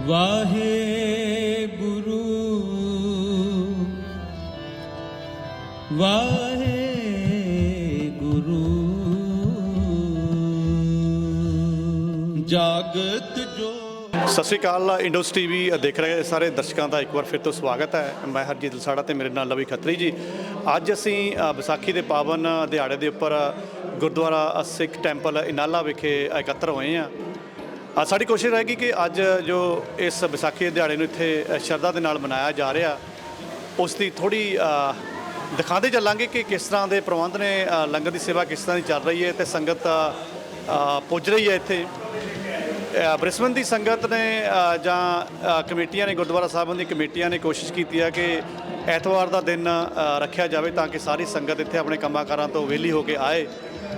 वाहे गुरु वाहे गुरु जागत जो। सत श्री अकाल। इंडोस टीवी देख रहे सारे दर्शकों का एक बार फिर तो स्वागत है। मैं हरजीत लसाड़ा तो मेरे नाल लवी खत्री जी। अज असी विसाखी के पावन दिहाड़े के उपर गुरुद्वारा सिख टैंपल इनाला विखे एकत्र हुए हैं। साड़ी कोशिश रहेगी कि अज जो इस विसाखी के दिहाड़े इत्थे शरधा के नाल मनाया जा रहा उसकी थोड़ी दिखाते चलांगे कि किस तरह के प्रबंध ने, लंगर की सेवा किस तरह की चल रही है तो संगत पुज रही है। इत्थे ब्रिस्बेन की संगत ने जां कमेटियां ने, गुरुद्वारा साहब की कमेटियां ने कोशिश की है कि एतवार का दिन रखा जाए ताकि सारी संगत इत्थे अपने कामां तो वेली होकर आए।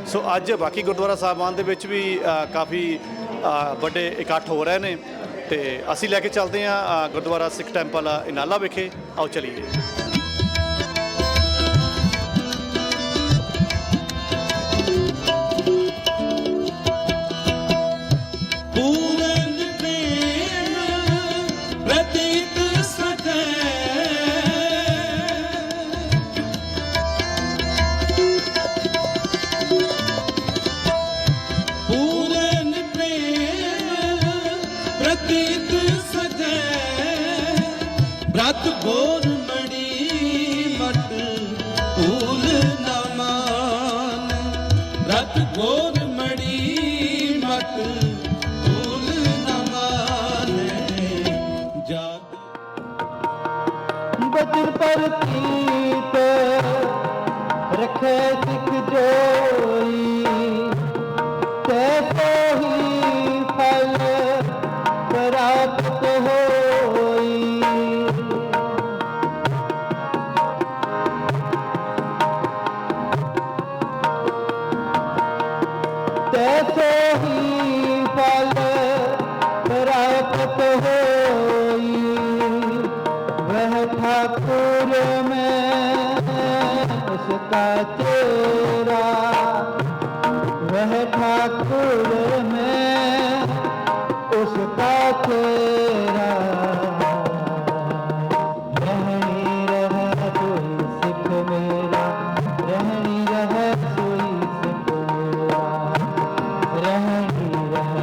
सो अज बाकी गुरुद्वारा साहबान दे विच भी काफ़ी बड़े इकट्ठ हो रहे हैं तो असी लैके चलते हैं गुरुद्वारा सिख टैंपल इनाला विखे। आओ चलिए। रत गोर मणि मट फूल न मान, रत गोर मणि मट फूल न मान। जाग बजर पर कीत रखे सिख जोई, तैसो ही फल प्राप्त होई। तैसो ही फल प्राप्त होई। वह ठाकुर में उसका चेहरा, वह ठाकुर में उसका चेहरा। रहनी रह सोई सिख मेरा, रहनी रह सोई सिख मेरा, रहनी रह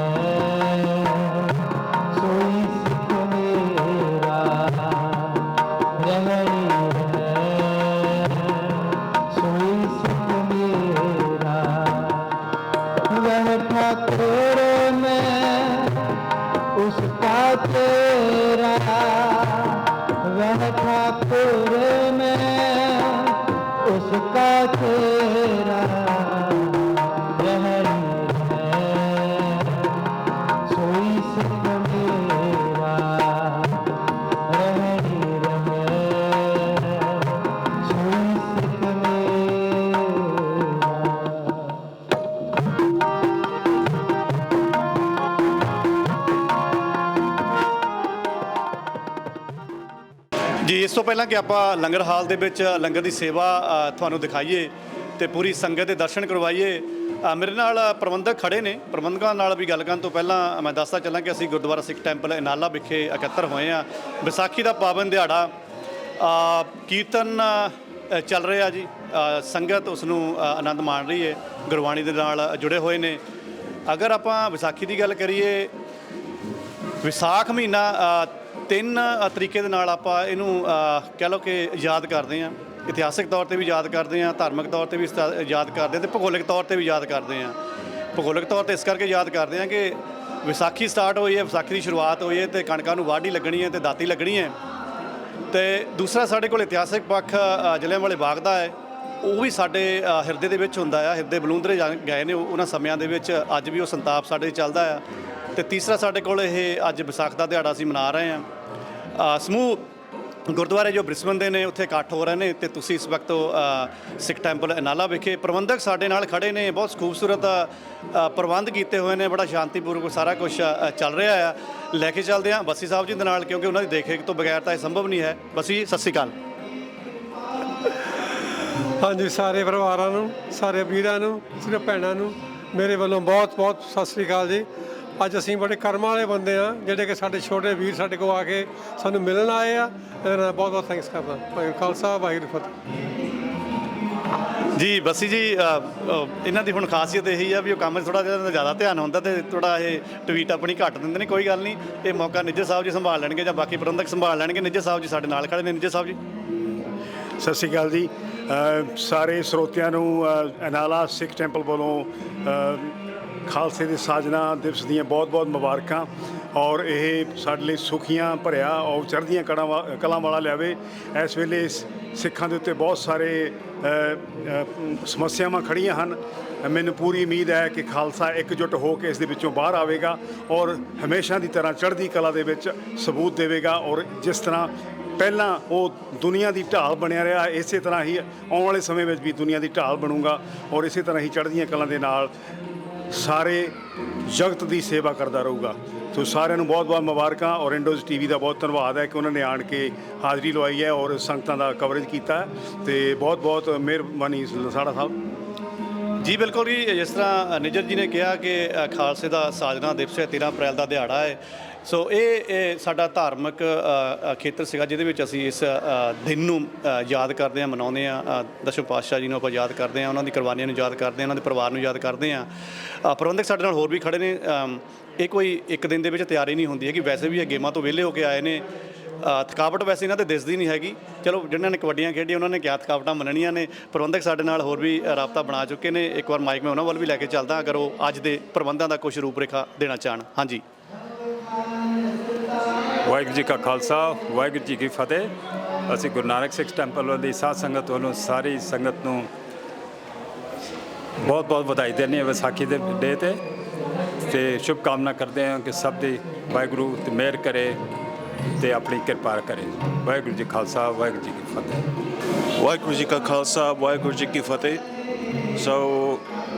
सोई सिख मेरा, रहनी रह सोई सिख मेरा। वह ठाकुर में उसका चेहरा, वह ठाकुर में उसका चेहरा। रहनी रह सोई सिख मेरा, रहनी रह सोई सिख मेरा। जी इस तो पहला कि आप लंगर हाल दे विच लंगर की सेवा तुहानूं दिखाइए तो पूरी संगत के दर्शन करवाइए। मेरे नाल प्रबंधक खड़े ने, प्रबंधकों नाल भी गल करन तो पहला मैं दसदा चलां कि असीं गुरुद्वारा सिख टैंपल इनाला विखे एकत्र होए हैं। विसाखी का पावन दिहाड़ा, कीर्तन चल रहा जी, संगत उसनूं आनंद मान रही है, गुरबाणी दे नाल जुड़े हुए ने। अगर आपां विसाखी की गल करिए, विसाख महीना तीन तरीके दे नाल आपां इहनूं कह लो कि याद करते हैं। इतिहासिक तौर पर भी याद करते हैं, धार्मिक तौर पर भी याद करते हैं तो भूगोलिक तौर पर भी याद करते हैं। भूगोलिक तौर पर इस करके याद करते हैं कि विसाखी स्टार्ट हुई है, विसाखी की शुरुआत हुई है तो कणकां नूं वाढी लगनी है तो दाती लगनी है। तो दूसरा साढ़े कोल इतिहासिक पक्ष जलियांवाले बाग का है, वो भी साढ़े हिरदे दे विच हुंदा है। हिरदे बलूंदरे गए ने उन्हां समयां दे विच, अज भी वो संताप साढ़े चलदा है। तो तीसरा साढ़े कोल अज विसाख का दिहाड़ा असीं मना रहे हैं। समूह गुरुद्वारे जो ब्रिस्बेन दे ने उत्थे इकट्ठ हो रहे हैं तो तुसीं इस वक्त सिख टैंपल इनाला विखे। प्रबंधक साडे नाल खड़े ने, बहुत खूबसूरत प्रबंध किए हुए हैं, बड़ा शांतिपूर्वक सारा कुछ चल रहा है। लैके चलते हैं बसी साहब जी दे नाल, क्योंकि उन्होंने देख रेख तो बगैर तो यह संभव नहीं है। बसी जी सत श्री अकाल। हाँ जी, सारे परिवारों, सारे वीरों, सिर्फ भैनों मेरे वालों बहुत बहुत सत श्री अकाल जी। ਅੱਜ ਅਸੀਂ ਬੜੇ ਕਰਮਾਂ ਵਾਲੇ ਬੰਦੇ ਆ ਜਿਹੜੇ ਕਿ ਸਾਡੇ ਛੋਟੇ ਵੀਰ ਸਾਡੇ ਕੋਲ ਆ ਕੇ ਸਾਨੂੰ ਮਿਲਣ ਆਏ ਆ। ਇਹਦੇ ਨਾਲ ਬਹੁਤ ਬਹੁਤ ਥੈਂਕਸ ਕਰਦਾ। ਵਾਹਿਗੁਰੂ ਖਾਲਸਾ ਵਾਹਿਗੁਰੂ ਫਤਿਹ। ਜੀ ਬੱਸੀ ਜੀ, ਇਹਨਾਂ ਦੀ ਹੁਣ ਖਾਸੀਅਤ ਇਹੀ ਆ ਵੀ ਉਹ ਕੰਮ 'ਚ ਥੋੜ੍ਹਾ ਜਿਹਾ ਜ਼ਿਆਦਾ ਧਿਆਨ ਹੁੰਦਾ ਤੇ ਥੋੜ੍ਹਾ ਇਹ ਟਵੀਟ ਆਪਣੀ ਘੱਟ ਦਿੰਦੇ ਨੇ। ਕੋਈ ਗੱਲ ਨਹੀਂ, ਇਹ ਮੌਕਾ ਨਿੱਜਰ ਸਾਹਿਬ ਜੀ ਸੰਭਾਲ ਲੈਣਗੇ ਜਾਂ ਬਾਕੀ ਪ੍ਰਬੰਧਕ ਸੰਭਾਲ ਲੈਣਗੇ। ਨਿੱਜਰ ਸਾਹਿਬ ਜੀ ਸਾਡੇ ਨਾਲ ਖੜੇ ਨੇ। ਨਿੱਜਰ ਸਾਹਿਬ ਜੀ, ਸਤਿ ਸ਼੍ਰੀ ਅਕਾਲ ਜੀ। ਸਾਰੇ ਸਰੋਤਿਆਂ ਨੂੰ ਅਨਾਲਾ ਸਿੱਖ ਟੈਂਪਲ ਵੱਲੋਂ ਖਾਲਸੇ ਦੇ ਸਾਜਨਾ ਦਿਵਸ ਦੀਆਂ ਬਹੁਤ-ਬਹੁਤ ਮੁਬਾਰਕਾਂ। ਔਰ ਇਹ ਸਾਡੇ ਲਈ ਸੁਖੀਆਂ ਭਰਿਆ ਔਰ ਚੜ੍ਹਦੀਆਂ ਕਲਾਂ ਵਾਲਾ ਲਿਆਵੇ। ਇਸ ਵੇਲੇ ਸਿੱਖਾਂ ਦੇ ਉੱਤੇ ਬਹੁਤ ਸਾਰੇ ਸਮੱਸਿਆਵਾਂ ਖੜੀਆਂ ਹਨ। ਮੈਨੂੰ ਪੂਰੀ ਉਮੀਦ ਹੈ ਕਿ ਖਾਲਸਾ ਇਕਜੁੱਟ ਹੋ ਕੇ ਇਸ ਦੇ ਵਿੱਚੋਂ ਬਾਹਰ ਆਵੇਗਾ ਔਰ ਹਮੇਸ਼ਾ ਦੀ ਤਰ੍ਹਾਂ ਚੜ੍ਹਦੀ ਕਲਾ ਦੇ ਵਿੱਚ ਸਬੂਤ ਦੇਵੇਗਾ। ਔਰ ਜਿਸ ਤਰ੍ਹਾਂ ਪਹਿਲਾਂ ਉਹ ਦੁਨੀਆ ਦੀ ਢਾਲ ਬਣਿਆ ਰਿਹਾ, ਇਸੇ ਤਰ੍ਹਾਂ ਹੀ ਆਉਣ ਵਾਲੇ ਸਮੇਂ ਵਿੱਚ ਵੀ ਦੁਨੀਆ ਦੀ ਢਾਲ ਬਣੂਗਾ ਔਰ ਇਸੇ ਤਰ੍ਹਾਂ ਹੀ ਚੜ੍ਹਦੀਆਂ ਕਲਾਂ ਦੇ ਨਾਲ ਸਾਰੇ ਜਗਤ ਦੀ ਸੇਵਾ ਕਰਦਾ ਰਹੂਗਾ। ਸੋ ਸਾਰਿਆਂ ਨੂੰ ਬਹੁਤ ਬਹੁਤ ਮੁਬਾਰਕਾਂ ਔਰ ਇੰਡੋਜ਼ ਟੀਵੀ ਦਾ ਬਹੁਤ ਧੰਨਵਾਦ ਹੈ ਕਿ ਉਹਨਾਂ ਨੇ ਆਣ ਕੇ ਹਾਜ਼ਰੀ ਲਵਾਈ ਹੈ ਔਰ ਸੰਗਤਾਂ ਦਾ ਕਵਰੇਜ ਕੀਤਾ ਹੈ। ਤੇ ਬਹੁਤ ਬਹੁਤ ਮਿਹਰਬਾਨੀ ਲਸਾੜਾ ਸਾਹਿਬ ਜੀ। ਬਿਲਕੁਲ ਜੀ, ਜਿਸ ਤਰ੍ਹਾਂ ਨਿੱਜਰ ਜੀ ਨੇ ਕਿਹਾ ਕਿ ਖਾਲਸੇ ਦਾ ਸਾਜਨਾ ਦਿਵਸ ਹੈ, 13 ਅਪ੍ਰੈਲ ਦਾ ਦਿਹਾੜਾ ਹੈ। ਸੋ ਇਹ ਸਾਡਾ ਧਾਰਮਿਕ ਖੇਤਰ ਸੀਗਾ ਜਿਹਦੇ ਵਿੱਚ ਅਸੀਂ ਇਸ ਦਿਨ ਨੂੰ ਯਾਦ ਕਰਦੇ ਹਾਂ, ਮਨਾਉਂਦੇ ਹਾਂ। ਦਸਮ ਪਾਤਸ਼ਾਹ ਜੀ ਨੂੰ ਆਪਾਂ ਯਾਦ ਕਰਦੇ ਹਾਂ, ਉਹਨਾਂ ਦੀ ਕੁਰਬਾਨੀਆਂ ਨੂੰ ਯਾਦ ਕਰਦੇ ਹਾਂ, ਉਹਨਾਂ ਦੇ ਪਰਿਵਾਰ ਨੂੰ ਯਾਦ ਕਰਦੇ ਹਾਂ। ਪ੍ਰਬੰਧਕ ਸਾਡੇ ਨਾਲ ਹੋਰ ਵੀ ਖੜੇ ਨੇ। ਇਹ ਕੋਈ ਇੱਕ ਦਿਨ ਦੇ ਵਿੱਚ ਤਿਆਰੀ ਨਹੀਂ ਹੁੰਦੀ ਹੈ ਕਿ ਵੈਸੇ ਵੀ ਇਹ ਗੇਮਾਂ ਤੋਂ ਵਿਹਲੇ ਹੋ ਕੇ ਆਏ ਨੇ। ਥਕਾਵਟ ਵੈਸੇ ਇਹਨਾਂ ਤੇ ਦਿਸਦੀ ਨਹੀਂ ਹੈਗੀ। ਚਲੋ ਜਿਨ੍ਹਾਂ ਨੇ ਕਬੱਡੀਆਂ ਖੇਡੀਆਂ ਉਹਨਾਂ ਨੇ ਕਿਆ ਥਕਾਵਟਾਂ ਮੰਨਣੀਆਂ ਨੇ। ਪ੍ਰਬੰਧਕ ਸਾਡੇ ਨਾਲ ਹੋਰ ਵੀ ਰਾਬਤਾ ਬਣਾ ਚੁੱਕੇ ਨੇ। ਇੱਕ ਵਾਰ ਮਾਈਕ ਮੈਂ ਉਹਨਾਂ ਵੱਲ ਵੀ ਲੈ ਕੇ ਚੱਲਦਾ ਅਗਰ ਉਹ ਅੱਜ ਦੇ ਪ੍ਰਬੰਧਾਂ ਦਾ ਕੁਝ ਰੂਪਰੇਖਾ ਦੇਣਾ ਚਾਹਣ। ਹਾਂਜੀ। ਵਾਹਿਗੁਰੂ ਜੀ ਕਾ ਖਾਲਸਾ, ਵਾਹਿਗੁਰੂ ਜੀ ਕੀ ਫਤਿਹ। ਅਸੀਂ ਗੁਰੂ ਨਾਨਕ ਸਿੱਖ ਟੈਂਪਲ ਦੀ ਸਾਧ ਸੰਗਤ ਵੱਲੋਂ ਸਾਰੀ ਸੰਗਤ ਨੂੰ ਬਹੁਤ ਬਹੁਤ ਵਧਾਈ ਦਿੰਦੇ ਹਾਂ ਵਿਸਾਖੀ ਦੇ ਡੇ ਤੇ ਸ਼ੁਭ ਕਾਮਨਾ ਕਰਦੇ ਹਾਂ ਕਿ ਸਭ ਦੀ ਵਾਹਿਗੁਰੂ ਤੇ ਮਿਹਰ ਕਰੇ ਤੇ ਆਪਣੀ ਕਿਰਪਾ ਕਰੇ। ਵਾਹਿਗੁਰੂ ਜੀ ਖਾਲਸਾ, ਵਾਹਿਗੁਰੂ ਜੀ ਕੀ ਫਤਿਹ। ਵਾਹਿਗੁਰੂ ਜੀ ਕਾ ਖਾਲਸਾ, ਵਾਹਿਗੁਰੂ ਜੀ ਕੀ ਫਤਿਹ। ਸੋ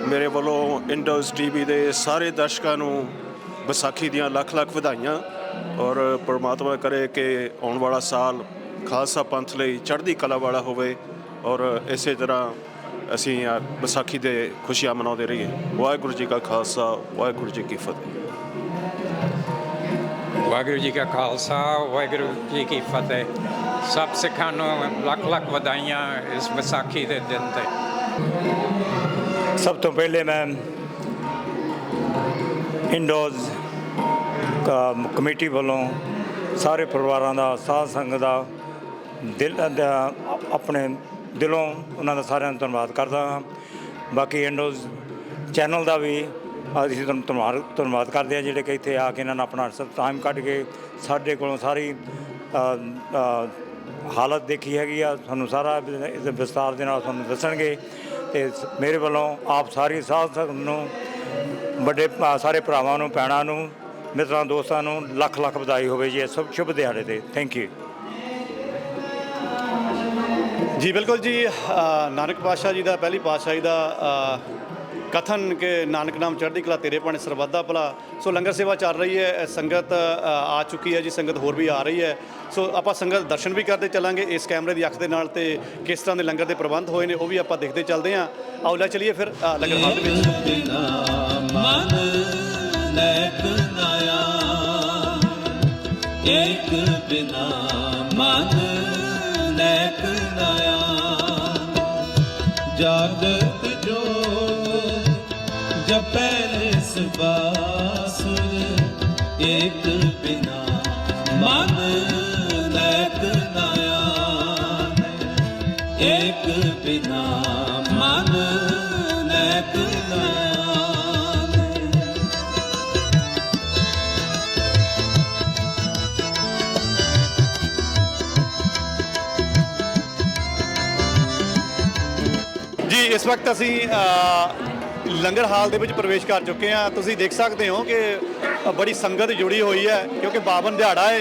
ਮੇਰੇ ਵੱਲੋਂ ਇੰਡੋਜ਼ ਟੀਵੀ ਦੇ ਸਾਰੇ ਦਰਸ਼ਕਾਂ ਨੂੰ ਵਿਸਾਖੀ ਦੀਆਂ ਲੱਖ ਲੱਖ ਵਧਾਈਆਂ ਔਰ ਪਰਮਾਤਮਾ ਕਰੇ ਕਿ ਆਉਣ ਵਾਲਾ ਸਾਲ ਖਾਲਸਾ ਪੰਥ ਲਈ ਚੜ੍ਹਦੀ ਕਲਾ ਵਾਲਾ ਹੋਵੇ ਔਰ ਇਸੇ ਤਰ੍ਹਾਂ ਅਸੀਂ ਵਿਸਾਖੀ ਦੇ ਖੁਸ਼ੀਆਂ ਮਨਾਉਂਦੇ ਰਹੀਏ। ਵਾਹਿਗੁਰੂ ਜੀ ਕਾ ਖਾਲਸਾ, ਵਾਹਿਗੁਰੂ ਜੀ ਕੀ ਫਤਿਹ। ਵਾਹਿਗੁਰੂ ਜੀ ਕਾ ਖਾਲਸਾ, ਵਾਹਿਗੁਰੂ ਜੀ ਕੀ ਫਤਿਹ। ਸਭ ਸਿੱਖਾਂ ਨੂੰ ਲੱਖ ਲੱਖ ਵਧਾਈਆਂ ਇਸ ਵਿਸਾਖੀ ਦੇ ਦਿਨ 'ਤੇ। ਸਭ ਤੋਂ ਪਹਿਲੇ ਮੈਂ ਇੰਡੋਜ਼ ਕਮੇਟੀ ਵੱਲੋਂ ਸਾਰੇ ਪਰਿਵਾਰਾਂ ਦਾ, ਸਾਧ ਸੰਗਤ ਦਾ ਆਪਣੇ ਦਿਲੋਂ ਉਹਨਾਂ ਦਾ ਸਾਰਿਆਂ ਦਾ ਧੰਨਵਾਦ ਕਰਦਾ ਹਾਂ। ਬਾਕੀ ਇੰਡੋਜ਼ ਚੈਨਲ ਦਾ ਵੀ ਅਸੀਂ ਧੰਨਵਾਦ ਕਰਦੇ ਹਾਂ ਜਿਹੜੇ ਕਿ ਇੱਥੇ ਆ ਕੇ ਇਹਨਾਂ ਨੇ ਆਪਣਾ ਟਾਈਮ ਕੱਢ ਕੇ ਸਾਡੇ ਕੋਲੋਂ ਸਾਰੀ ਹਾਲਤ ਦੇਖੀ ਹੈਗੀ ਆ। ਤੁਹਾਨੂੰ ਸਾਰਾ ਇਸ ਵਿਸਤਾਰ ਦੇ ਨਾਲ ਤੁਹਾਨੂੰ ਦੱਸਣਗੇ। ਅਤੇ ਮੇਰੇ ਵੱਲੋਂ ਆਪ ਸਾਰੀ ਸਾਧ ਸੰਗਤ ਨੂੰ, ਵੱਡੇ ਸਾਰੇ ਭਰਾਵਾਂ ਨੂੰ, ਭੈਣਾਂ ਨੂੰ, ਮਿੱਤਰਾਂ ਦੋਸਤਾਂ ਨੂੰ ਲੱਖ ਲੱਖ ਵਧਾਈ ਹੋਵੇ ਜੀ ਇਸ ਸ਼ੁਭ ਦਿਹਾੜੇ 'ਤੇ। ਥੈਂਕ ਯੂ ਜੀ। ਬਿਲਕੁਲ ਜੀ, ਨਾਨਕ ਪਾਤਸ਼ਾਹ ਜੀ ਦਾ, ਪਹਿਲੀ ਪਾਤਸ਼ਾਹੀ ਦਾ ਕਥਨ ਕਿ ਨਾਨਕ ਨਾਮ ਚੜ੍ਹਦੀ ਕਲਾ ਤੇਰੇ ਭਾਣੇ ਸਰਬੱਤ ਦਾ ਭਲਾ। ਸੋ ਲੰਗਰ ਸੇਵਾ ਚੱਲ ਰਹੀ ਹੈ, ਸੰਗਤ ਆ ਚੁੱਕੀ ਹੈ ਜੀ, ਸੰਗਤ ਹੋਰ ਵੀ ਆ ਰਹੀ ਹੈ। ਸੋ ਆਪਾਂ ਸੰਗਤ ਦਰਸ਼ਨ ਵੀ ਕਰਦੇ ਚੱਲਾਂਗੇ ਇਸ ਕੈਮਰੇ ਦੀ ਅੱਖ ਦੇ ਨਾਲ ਤੇ ਕਿਸ ਤਰ੍ਹਾਂ ਦੇ ਲੰਗਰ ਦੇ ਪ੍ਰਬੰਧ ਹੋਏ ਨੇ ਉਹ ਵੀ ਆਪਾਂ ਦੇਖਦੇ ਚੱਲਦੇ ਹਾਂ। ਆਓ ਲੈ ਚਲੀਏ ਫਿਰ ਲੰਗਰ ਹਾਲ ਦੇ ਵਿੱਚ। एक बिना मन नैक नया, जागत जो जब पहले सुबासुर, एक बिना मन नैक नया, एक बिना मन नैक नया। ਜੀ ਇਸ ਵਕਤ ਅਸੀਂ ਲੰਗਰ ਹਾਲ ਦੇ ਵਿੱਚ ਪ੍ਰਵੇਸ਼ ਕਰ ਚੁੱਕੇ ਹਾਂ। ਤੁਸੀਂ ਦੇਖ ਸਕਦੇ ਹੋ ਕਿ ਬੜੀ ਸੰਗਤ ਜੁੜੀ ਹੋਈ ਹੈ ਕਿਉਂਕਿ ਪਾਵਨ ਦਿਹਾੜਾ ਹੈ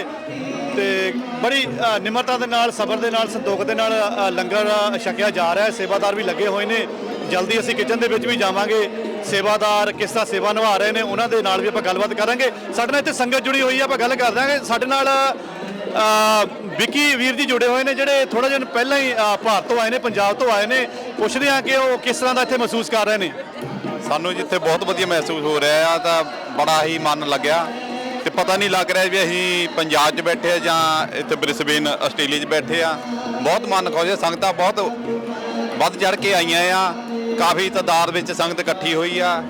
ਤੇ ਬੜੀ ਨਿਮਰਤਾ ਦੇ ਨਾਲ, ਸਬਰ ਦੇ ਨਾਲ, ਸੰਤੋਖ ਦੇ ਨਾਲ ਲੰਗਰ ਛਕਿਆ ਜਾ ਰਿਹਾ ਹੈ। ਸੇਵਾਦਾਰ ਵੀ ਲੱਗੇ ਹੋਏ ਨੇ। ਜਲਦੀ ਅਸੀਂ ਕਿਚਨ ਦੇ ਵਿੱਚ ਵੀ ਜਾਵਾਂਗੇ। ਸੇਵਾਦਾਰ ਕਿਸ ਤਰ੍ਹਾਂ ਸੇਵਾ ਨਿਭਾ ਰਹੇ ਨੇ ਉਹਨਾਂ ਦੇ ਨਾਲ ਵੀ ਆਪਾਂ ਗੱਲਬਾਤ ਕਰਾਂਗੇ। ਸਾਡੇ ਨਾਲ ਇੱਥੇ ਸੰਗਤ ਜੁੜੀ ਹੋਈ ਹੈ, ਆਪਾਂ ਗੱਲ ਕਰ ਦਾਂਗੇ। ਸਾਡੇ ਨਾਲ ਵਿੱਕੀ ਵੀਰ ਜੀ ਜੁੜੇ ਹੋਏ ਨੇ ਜਿਹੜੇ ਥੋੜ੍ਹਾ ਜਿਹਾ ਪਹਿਲਾਂ ਹੀ ਭਾਰਤ ਤੋਂ ਆਏ ਨੇ, ਪੰਜਾਬ ਤੋਂ ਆਏ ਨੇ। ਪੁੱਛਦੇ ਹਾਂ ਕਿ ਉਹ ਕਿਸ ਤਰ੍ਹਾਂ ਦਾ ਇੱਥੇ ਮਹਿਸੂਸ ਕਰ ਰਹੇ ਨੇ। ਸਾਨੂੰ ਜਿੱਥੇ ਬਹੁਤ ਵਧੀਆ ਮਹਿਸੂਸ ਹੋ ਰਿਹਾ ਆ ਤਾਂ ਬੜਾ ਹੀ ਮਨ ਲੱਗਿਆ ਤੇ ਪਤਾ ਨਹੀਂ ਲੱਗ ਰਿਹਾ ਵੀ ਅਸੀਂ ਪੰਜਾਬ 'ਚ ਬੈਠੇ ਆ ਜਾਂ ਇੱਥੇ ਬ੍ਰਿਸਬੇਨ ਆਸਟ੍ਰੇਲੀਆ 'ਚ ਬੈਠੇ ਆ। ਬਹੁਤ ਮਨ ਖੁਸ਼ ਹੈ, ਸੰਗਤਾਂ ਬਹੁਤ ਵੱਧ ਚੜ ਕੇ ਆਈਆਂ ਆ, ਕਾਫੀ ਤਾਦਾਦ ਵਿੱਚ ਸੰਗਤ ਇਕੱਠੀ ਹੋਈ ਆ।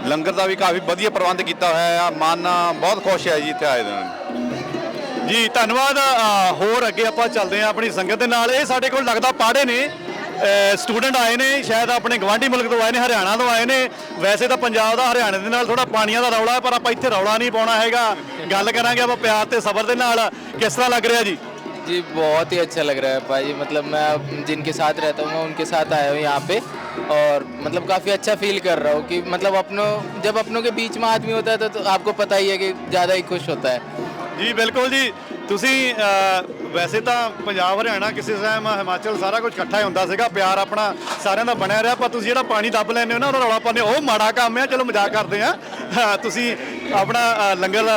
ਲੰਗਰ ਦਾ ਵੀ ਕਾਫੀ ਵਧੀਆ ਪ੍ਰਬੰਧ ਕੀਤਾ ਹੋਇਆ ਆ, ਮਨ ਬਹੁਤ ਖੁਸ਼ ਹੈ ਜੀ ਇੱਥੇ ਆਏ ਦਿਨ। ਜੀ ਧੰਨਵਾਦ। ਹੋਰ ਅੱਗੇ ਆਪਾਂ ਚੱਲਦੇ ਹਾਂ ਆਪਣੀ ਸੰਗਤ ਦੇ ਨਾਲ। ਇਹ ਸਾਡੇ ਕੋਲ ਲੱਗਦਾ ਪਾੜੇ ਨੇ, ਸਟੂਡੈਂਟ ਆਏ ਨੇ, ਸ਼ਾਇਦ ਆਪਣੇ ਗਵਾਂਢੀ ਮੁਲਕ ਤੋਂ ਆਏ ਨੇ, ਹਰਿਆਣਾ ਤੋਂ ਆਏ ਨੇ। ਵੈਸੇ ਤਾਂ ਪੰਜਾਬ ਦਾ ਹਰਿਆਣੇ ਦੇ ਨਾਲ ਥੋੜਾ ਪਾਣੀਆਂ ਦਾ ਰੌਲਾ ਹੈ, ਪਰ ਆਪਾਂ ਇੱਥੇ ਰੌਲਾ ਨਹੀਂ ਪਾਉਣਾ ਹੈਗਾ। ਗੱਲ ਕਰਾਂਗੇ ਆਪਾਂ ਪਿਆਰ ਤੇ ਸਬਰ ਦੇ ਨਾਲ। ਕਿਸ ਤਰ੍ਹਾਂ ਲੱਗ ਰਿਹਾ ਜੀ? जी बहुत ही अच्छा लग रहा है भाई। मतलब मैं जिनके साथ रहता हूँ मैं उनके साथ आया हूँ यहाँ पे, और मतलब काफ़ी अच्छा फील कर रहा हूँ कि मतलब जब अपनों के बीच में आदमी होता है तो आपको पता ही है कि ज़्यादा ही खुश होता है। ਜੀ ਬਿਲਕੁਲ ਜੀ। ਤੁਸੀਂ ਵੈਸੇ ਤਾਂ ਪੰਜਾਬ ਹਰਿਆਣਾ ਕਿਸੇ ਟਾਈਮ ਹਿਮਾਚਲ ਸਾਰਾ ਕੁਝ ਇਕੱਠਾ ਹੀ ਹੁੰਦਾ ਸੀਗਾ, ਪਿਆਰ ਆਪਣਾ ਸਾਰਿਆਂ ਦਾ ਬਣਿਆ ਰਿਹਾ। ਪਰ ਤੁਸੀਂ ਜਿਹੜਾ ਪਾਣੀ ਦੱਬ ਲੈਂਦੇ ਹੋ ਨਾ, ਉਹਦਾ ਰੌਲਾ ਪਾਉਂਦੇ ਹੋ, ਉਹ ਮਾੜਾ ਕੰਮ ਹੈ। ਚਲੋ ਮਜ਼ਾਕ ਕਰਦੇ ਆ। ਤੁਸੀਂ ਆਪਣਾ ਲੰਗਰ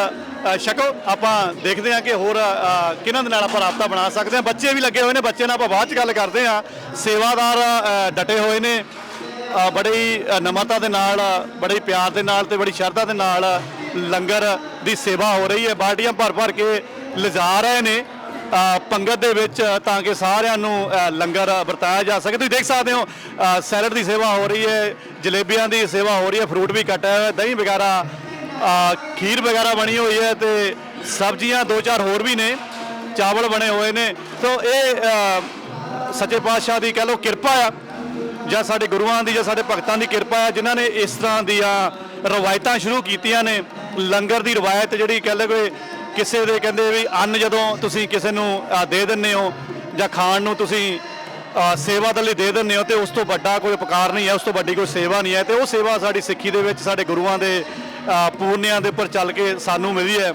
ਛਕੋ। ਆਪਾਂ ਦੇਖਦੇ ਹਾਂ ਕਿ ਹੋਰ ਕਿਹਨਾਂ ਦੇ ਨਾਲ ਆਪਾਂ ਰਾਬਤਾ ਬਣਾ ਸਕਦੇ ਹਾਂ। ਬੱਚੇ ਵੀ ਲੱਗੇ ਹੋਏ ਨੇ, ਬੱਚੇ ਨਾਲ ਆਪਾਂ ਬਾਅਦ 'ਚ ਗੱਲ ਕਰਦੇ ਹਾਂ। ਸੇਵਾਦਾਰ ਡਟੇ ਹੋਏ ਨੇ, ਬੜੀ ਨਮਰਤਾ ਦੇ ਨਾਲ, ਬੜੇ ਪਿਆਰ ਦੇ ਨਾਲ ਤੇ ਬੜੀ ਸ਼ਰਧਾ ਦੇ ਨਾਲ ਲੰਗਰ ਦੀ ਸੇਵਾ ਹੋ ਰਹੀ ਹੈ। ਬਾਲਟੀਆਂ ਭਰ ਭਰ ਕੇ ਲਿਜਾ ਰਹੇ ਨੇ ਪੰਗਤ ਦੇ ਵਿੱਚ, ਤਾਂ ਕਿ ਸਾਰਿਆਂ ਨੂੰ ਲੰਗਰ ਵਰਤਾਇਆ ਜਾ ਸਕੇ। ਤੁਸੀਂ ਦੇਖ ਸਕਦੇ ਹੋ ਸੈਲਡ ਦੀ ਸੇਵਾ ਹੋ ਰਹੀ ਹੈ, ਜਲੇਬੀਆਂ ਦੀ ਸੇਵਾ ਹੋ ਰਹੀ ਹੈ, ਫਰੂਟ ਵੀ ਕੱਟਿਆ ਹੋਇਆ, ਦਹੀਂ ਵਗੈਰਾ, ਖੀਰ ਵਗੈਰਾ ਬਣੀ ਹੋਈ ਹੈ ਤੇ ਸਬਜ਼ੀਆਂ 2-4 ਹੋਰ ਵੀ ਨੇ, ਚਾਵਲ ਬਣੇ ਹੋਏ ਨੇ। ਤੋ ਇਹ ਸੱਚੇ ਪਾਤਸ਼ਾਹ ਦੀ ਕਹਿ ਲਓ ਕਿਰਪਾ ਆ, ਜਾਂ ਸਾਡੇ ਗੁਰੂਆਂ ਦੀ ਜਾਂ ਸਾਡੇ ਭਗਤਾਂ ਦੀ ਕਿਰਪਾ ਹੈ, ਜਿਨ੍ਹਾਂ ਨੇ ਇਸ ਤਰ੍ਹਾਂ ਦੀਆਂ ਰਵਾਇਤਾਂ ਸ਼ੁਰੂ ਕੀਤੀਆਂ ਨੇ। ਲੰਗਰ ਦੀ ਰਵਾਇਤ ਜਿਹੜੀ ਕਹਿ ਲਓ ਕਿ ਕਿਸੇ ਦੇ ਕਹਿੰਦੇ ਵੀ ਅੰਨ ਜਦੋਂ ਤੁਸੀਂ ਕਿਸੇ ਨੂੰ ਦੇ ਦਿੰਦੇ ਹੋ ਜਾਂ ਖਾਣ ਨੂੰ ਤੁਸੀਂ ਸੇਵਾ ਦੇ ਲਈ ਦੇ ਦਿੰਦੇ ਹੋ, ਤੇ ਉਸ ਤੋਂ ਵੱਡਾ ਕੋਈ ਉਪਕਾਰ ਨਹੀਂ ਹੈ, ਉਸ ਤੋਂ ਵੱਡੀ ਕੋਈ ਸੇਵਾ ਨਹੀਂ ਹੈ। ਤੇ ਉਹ ਸੇਵਾ ਸਾਡੀ ਸਿੱਖੀ ਦੇ ਵਿੱਚ ਸਾਡੇ ਗੁਰੂਆਂ ਦੇ ਪੂਰਨਿਆਂ ਦੇ ਉੱਪਰ ਚੱਲ ਕੇ ਸਾਨੂੰ ਮਿਲੀ ਹੈ,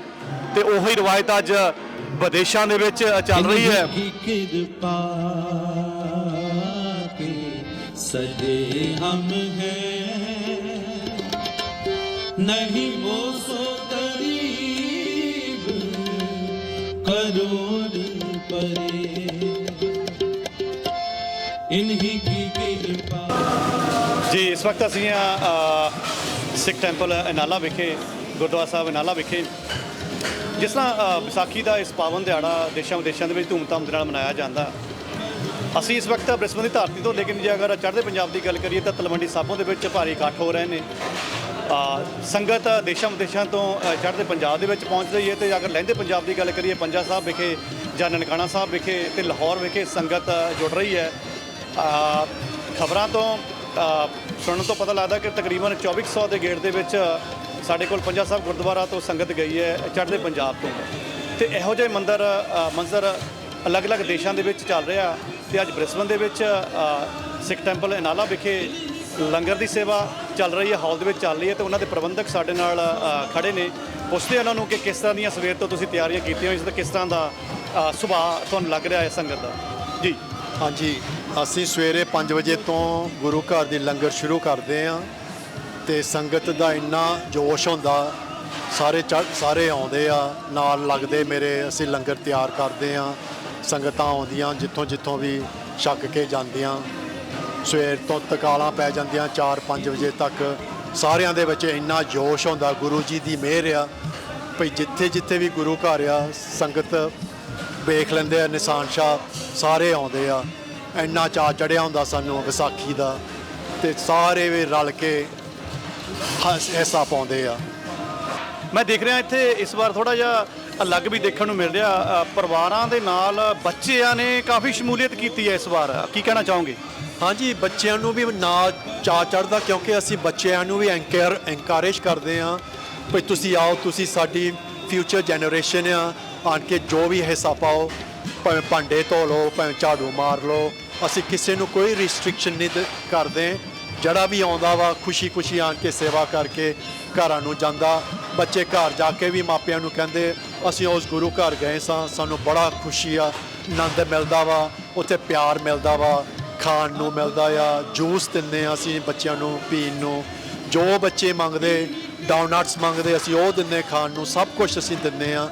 ਤੇ ਉਹੀ ਰਵਾਇਤ ਅੱਜ ਵਿਦੇਸ਼ਾਂ ਦੇ ਵਿੱਚ ਚੱਲ ਰਹੀ ਹੈ। की कृपा के सजे हम हैं, नहीं वो सो करीब करोड़ परे, इन्हीं की कृपा। ਜੀ ਇਸ ਵਕਤ ਅਸੀਂ ਸਿੱਖ ਟੈਂਪਲ ਅਨਾਲਾ ਵਿਖੇ, ਗੁਰਦੁਆਰਾ ਸਾਹਿਬ ਅਨਾਲਾ ਵਿਖੇ। ਜਿਸ ਤਰ੍ਹਾਂ ਵਿਸਾਖੀ ਦਾ ਇਸ ਪਾਵਨ ਦਿਹਾੜਾ ਦੇਸ਼ਾਂ ਵਿਦੇਸ਼ਾਂ ਦੇ ਵਿੱਚ ਧੂਮਧਾਮ ਦੇ ਨਾਲ ਮਨਾਇਆ ਜਾਂਦਾ, ਅਸੀਂ ਇਸ ਵਕਤ ਬ੍ਰਿਸਬੇਨ ਦੀ ਧਰਤੀ ਤੋਂ, ਲੇਕਿਨ ਜੇ ਅਗਰ ਚੜ੍ਹਦੇ ਪੰਜਾਬ ਦੀ ਗੱਲ ਕਰੀਏ ਤਾਂ ਤਲਵੰਡੀ ਸਾਬੋ ਦੇ ਵਿੱਚ ਭਾਰੀ ਇਕੱਠ ਹੋ ਰਹੇ ਨੇ। ਸੰਗਤ ਦੇਸ਼ਾਂ ਵਿਦੇਸ਼ਾਂ ਤੋਂ ਚੜ੍ਹਦੇ ਪੰਜਾਬ ਦੇ ਵਿੱਚ ਪਹੁੰਚ ਰਹੀ ਹੈ। ਤੇ ਅਗਰ ਲਹਿੰਦੇ ਪੰਜਾਬ ਦੀ ਗੱਲ ਕਰੀਏ, ਪੰਜਾ ਸਾਹਿਬ ਵਿਖੇ ਜਾਂ ਨਨਕਾਣਾ ਸਾਹਿਬ ਵਿਖੇ ਤੇ ਲਾਹੌਰ ਵਿਖੇ ਸੰਗਤ ਜੁੜ ਰਹੀ ਹੈ। ਖਬਰਾਂ ਤੋਂ ਸੁਣਨ ਤੋਂ ਪਤਾ ਲੱਗਦਾ ਕਿ ਤਕਰੀਬਨ 2400 ਦੇ ਗੇੜ ਦੇ ਵਿੱਚ ਸਾਡੇ ਕੋਲ ਪੰਜਾ ਸਾਹਿਬ ਗੁਰਦੁਆਰਾ ਤੋਂ ਸੰਗਤ ਗਈ ਹੈ ਚੜ੍ਹਦੇ ਪੰਜਾਬ ਤੋਂ। ਤੇ ਇਹੋ ਜਿਹੇ ਮੰਜ਼ਰ ਅਲੱਗ-ਅਲੱਗ ਦੇਸ਼ਾਂ ਦੇ ਵਿੱਚ ਚੱਲ ਰਿਹਾ। ਤੇ ਅੱਜ ਬ੍ਰਿਸਬੇਨ ਦੇ ਵਿੱਚ ਸਿੱਖ ਟੈਂਪਲ ਅਨਾਲਾ ਵਿਖੇ ਲੰਗਰ ਦੀ ਸੇਵਾ ਚੱਲ ਰਹੀ ਹੈ, ਹਾਲ ਦੇ ਵਿੱਚ ਚੱਲ ਰਹੀ ਹੈ। ਤੇ ਉਹਨਾਂ ਦੇ ਪ੍ਰਬੰਧਕ ਸਾਡੇ ਨਾਲ ਖੜੇ ਨੇ। ਪੁੱਛਦੇ ਉਹਨਾਂ ਨੂੰ ਕਿ ਕਿਸ ਤਰ੍ਹਾਂ ਦੀਆਂ ਸਵੇਰ ਤੋਂ ਤੁਸੀਂ ਤਿਆਰੀਆਂ ਕੀਤੀਆਂ ਹੋਈਆਂ, ਕਿਸ ਤਰ੍ਹਾਂ ਦਾ ਸੁਭਾਅ ਤੁਹਾਨੂੰ ਲੱਗ ਰਿਹਾ ਹੈ ਸੰਗਤ ਦਾ। ਜੀ ਹਾਂਜੀ, ਅਸੀਂ ਸਵੇਰੇ 5 ਵਜੇ ਤੋਂ ਗੁਰੂ ਘਰ ਦੀ ਲੰਗਰ ਸ਼ੁਰੂ ਕਰਦੇ ਹਾਂ ਤੇ ਸੰਗਤ ਦਾ ਇੰਨਾ ਜੋਸ਼ ਹੁੰਦਾ, ਸਾਰੇ ਆਉਂਦੇ ਆ, ਨਾਲ ਲੱਗਦੇ ਮੇਰੇ। ਅਸੀਂ ਲੰਗਰ ਤਿਆਰ ਕਰਦੇ ਹਾਂ, ਸੰਗਤਾਂ ਆਉਂਦੀਆਂ ਜਿੱਥੋਂ ਵੀ ਛੱਕ ਕੇ ਜਾਂਦੀਆਂ। ਸਵੇਰ ਤੋਂ ਤਕਾਲਾਂ ਪੈ ਜਾਂਦੀਆਂ 4-5 ਵਜੇ ਤੱਕ। ਸਾਰਿਆਂ ਦੇ ਵਿੱਚ ਇੰਨਾ ਜੋਸ਼ ਹੁੰਦਾ, ਗੁਰੂ ਜੀ ਦੀ ਮਿਹਰ ਆ ਭਈ ਜਿੱਥੇ ਵੀ ਗੁਰੂ ਘਰ ਆ ਸੰਗਤ ਵੇਖ ਲੈਂਦੇ ਆ, ਨਿਸ਼ਾਨ ਸ਼ਾਹ ਸਾਰੇ ਆਉਂਦੇ ਆ। ਇੰਨਾ ਚਾਅ ਚੜਿਆ ਹੁੰਦਾ ਸਾਨੂੰ ਵਿਸਾਖੀ ਦਾ, ਤੇ ਸਾਰੇ ਵੀ ਰਲ ਕੇ ਹਿੱਸਾ ਪਾਉਂਦੇ ਆ। ਮੈਂ ਦੇਖ ਰਿਹਾ ਇੱਥੇ ਇਸ ਵਾਰ ਥੋੜਾ ਜਿਹਾ ਅਲੱਗ ਵੀ ਦੇਖਣ ਨੂੰ ਮਿਲ ਰਿਹਾ। ਪਰਿਵਾਰਾਂ ਦੇ ਨਾਲ ਬੱਚਿਆਂ ਨੇ ਕਾਫੀ ਸ਼ਮੂਲੀਅਤ ਕੀਤੀ ਹੈ ਇਸ ਵਾਰ, ਕੀ ਕਹਿਣਾ ਚਾਹੋਗੇ? ਹਾਂਜੀ, ਬੱਚਿਆਂ ਨੂੰ ਵੀ ਨਾਲ ਚਾਅ ਚੜ੍ਹਦਾ, ਕਿਉਂਕਿ ਅਸੀਂ ਬੱਚਿਆਂ ਨੂੰ ਵੀ ਐਨਕਰੇਜ ਕਰਦੇ ਹਾਂ ਵੀ ਤੁਸੀਂ ਆਓ, ਤੁਸੀਂ ਸਾਡੀ ਫਿਊਚਰ ਜਨਰੇਸ਼ਨ ਆ, ਆਣ ਕੇ ਜੋ ਵੀ ਹਿੱਸਾ ਪਾਓ, ਭਾਵੇਂ ਭਾਂਡੇ ਧੋ ਲਓ, ਭਾਵੇਂ ਝਾੜੂ ਮਾਰ ਲਓ। ਅਸੀਂ ਕਿਸੇ ਨੂੰ ਕੋਈ ਰਿਸਟ੍ਰਿਕਸ਼ਨ ਨਹੀਂ ਕਰਦੇ। ਜਿਹੜਾ ਵੀ ਆਉਂਦਾ ਵਾ ਖੁਸ਼ੀ ਆਣ ਕੇ ਸੇਵਾ ਕਰਕੇ ਘਰਾਂ ਨੂੰ ਜਾਂਦਾ। ਬੱਚੇ ਘਰ ਜਾ ਕੇ ਵੀ ਮਾਪਿਆਂ ਨੂੰ ਕਹਿੰਦੇ ਅਸੀਂ ਉਸ ਗੁਰੂ ਘਰ ਗਏ ਸਾਂ, ਸਾਨੂੰ ਬੜਾ ਖੁਸ਼ੀ ਆ, ਆਨੰਦ ਮਿਲਦਾ ਵਾ, ਉੱਥੇ ਪਿਆਰ ਮਿਲਦਾ ਵਾ, ਖਾਣ ਨੂੰ ਮਿਲਦਾ ਆ। ਜੂਸ ਦਿੰਦੇ ਹਾਂ ਅਸੀਂ ਬੱਚਿਆਂ ਨੂੰ ਪੀਣ ਨੂੰ, ਜੋ ਬੱਚੇ ਮੰਗਦੇ, ਡਾਊਨਟਸ ਮੰਗਦੇ ਅਸੀਂ ਉਹ ਦਿੰਦੇ ਖਾਣ ਨੂੰ, ਸਭ ਕੁਝ ਅਸੀਂ ਦਿੰਦੇ ਹਾਂ।